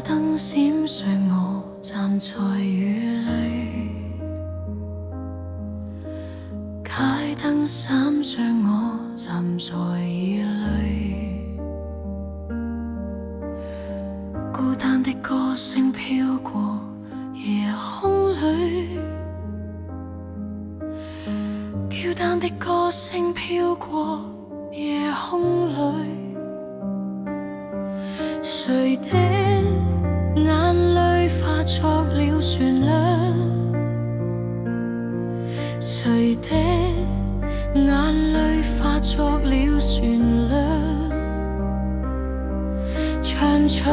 燈閃爍，我站在雨裏。街燈閃爍，我站在雨裏。孤單的歌聲飄過夜空裏，孤單的歌聲飄過夜空裏。誰的眼淚化作了旋律？誰的眼淚化作了旋律？唱出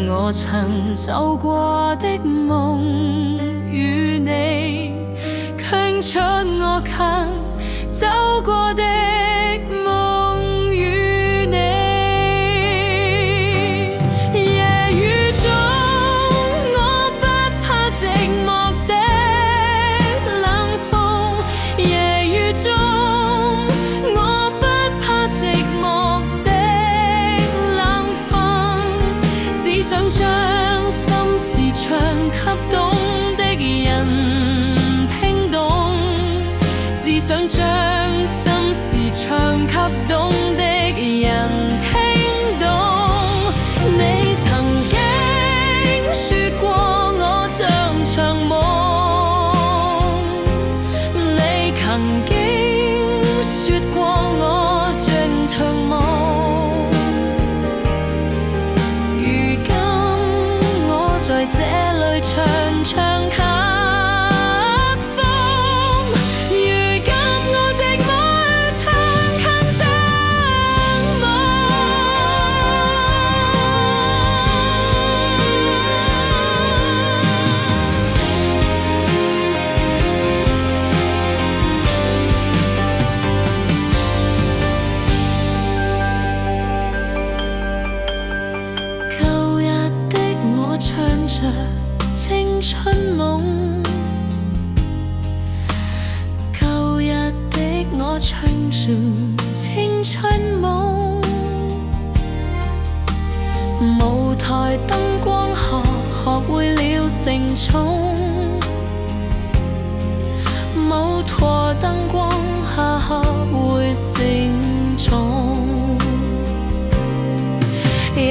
我曾走過的夢與你，傾出我曾走過的夢與你。夜雨中，我不怕寂寞的冷風。夜雨中，我不怕寂寞的冷風。只想將心事唱給懂的人聽懂，只想將心事唱給懂的人聽懂。你曾經說過我像場夢，你曾經說過我像場夢。如今我在這裏長長給風，如今我寂寞唱近長夢。舊日的我唱着青春夢，舊日的我唱着青春夢。舞台燈光下學會了承重，舞台燈光下學會承重。人